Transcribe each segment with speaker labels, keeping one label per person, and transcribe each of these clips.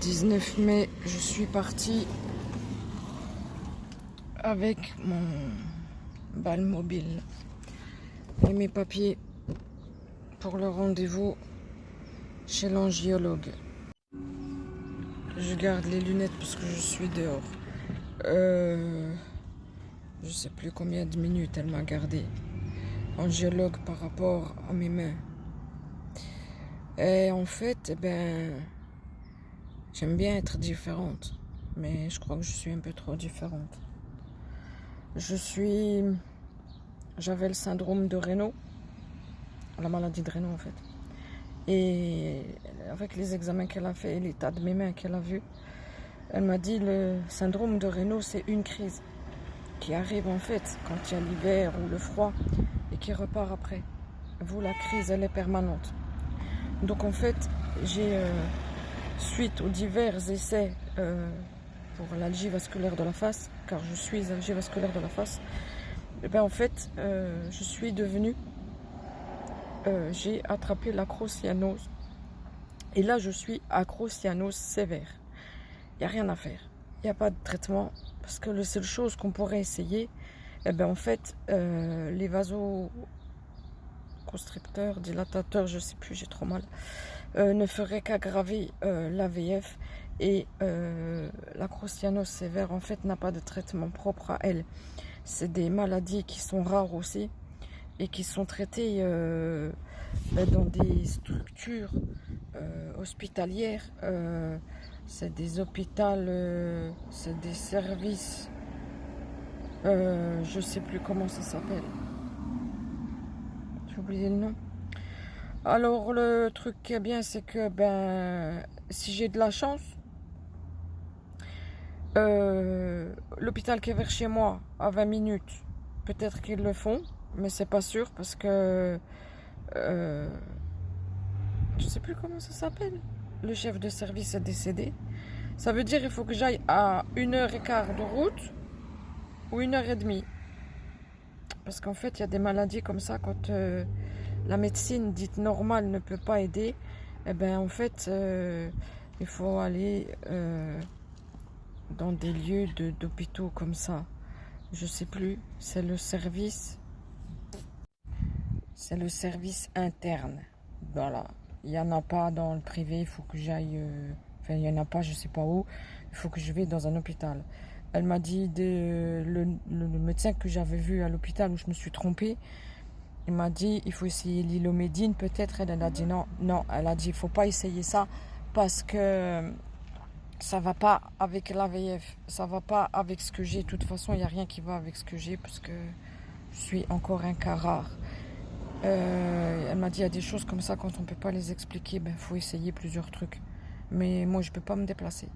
Speaker 1: 19 mai, je suis partie avec mon bal mobile et mes papiers pour le rendez-vous chez l'angiologue. Je garde les lunettes parce que je suis dehors. Je sais plus combien de minutes elle m'a gardé. Angiologue par rapport à mes mains. Et en fait, j'aime bien être différente. Mais je crois que je suis un peu trop différente. J'avais le syndrome de Raynaud. La maladie de Raynaud en fait. Et avec les examens qu'elle a fait et l'état de mes mains qu'elle a vu, elle m'a dit le syndrome de Raynaud c'est une crise qui arrive en fait quand il y a l'hiver ou le froid et qui repart après. Vous, la crise elle est permanente. Donc en fait suite aux divers essais pour l'algie vasculaire de la face, car je suis algie vasculaire de la face, en fait je suis devenue j'ai attrapé l'acrocyanose. Et là, je suis acrocyanose sévère. Il n'y a rien à faire. Il n'y a pas de traitement. Parce que la seule chose qu'on pourrait essayer, en fait, les vasoconstricteurs, dilatateurs, je ne sais plus, j'ai trop mal, ne feraient qu'aggraver l'AVF. Et l'acrocyanose sévère, en fait, n'a pas de traitement propre à elle. C'est des maladies qui sont rares aussi et qui sont traitées dans des structures hospitalières. C'est des hôpitaux, c'est des services, je sais plus comment ça s'appelle. J'ai oublié le nom. Alors le truc qui est bien, c'est que si j'ai de la chance, l'hôpital qui est vers chez moi à 20 minutes, peut-être qu'ils le font, mais c'est pas sûr parce que je sais plus comment ça s'appelle. Le chef de service est décédé. Ça veut dire qu'il faut que j'aille à 1h15 de route ou 1h30. Parce qu'en fait, il y a des maladies comme ça, quand la médecine dite normale ne peut pas aider, en fait, il faut aller dans des lieux d'hôpitaux comme ça. Je sais plus, c'est le service interne. Voilà. Il n'y en a pas dans le privé, il faut que j'aille... il n'y en a pas, je ne sais pas où. Il faut que je vais dans un hôpital. Elle m'a dit, le médecin que j'avais vu à l'hôpital où je me suis trompée, il m'a dit, il faut essayer l'Ilomédine peut-être. Elle a dit non. Elle a dit, il ne faut pas essayer ça parce que ça ne va pas avec l'AVF. Ça ne va pas avec ce que j'ai. De toute façon, il n'y a rien qui va avec ce que j'ai parce que je suis encore un cas rare. Elle m'a dit, il y a des choses comme ça, quand on ne peut pas les expliquer, faut essayer plusieurs trucs. Mais moi, je ne peux pas me déplacer.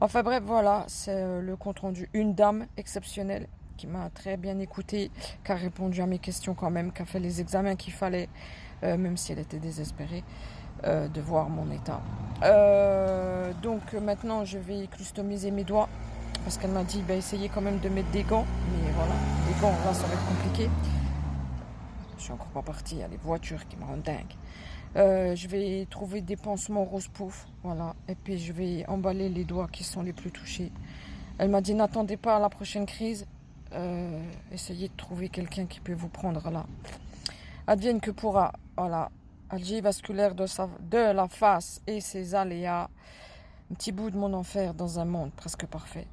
Speaker 1: Enfin bref, voilà, c'est le compte rendu. Une dame exceptionnelle qui m'a très bien écoutée, qui a répondu à mes questions quand même, qui a fait les examens qu'il fallait, même si elle était désespérée de voir mon état. Donc maintenant, je vais customiser mes doigts, parce qu'elle m'a dit, essayez quand même de mettre des gants. Mais voilà, les gants, là, ça va être compliqué. Je suis encore pas partie, il y a les voitures qui me rendent dingue. Je vais trouver des pansements rose pouf, voilà. Et puis je vais emballer les doigts qui sont les plus touchés. Elle m'a dit, n'attendez pas à la prochaine crise. Essayez de trouver quelqu'un qui peut vous prendre là. Advienne que pourra, voilà. Algie vasculaire de la face et ses aléas. Un petit bout de mon enfer dans un monde presque parfait.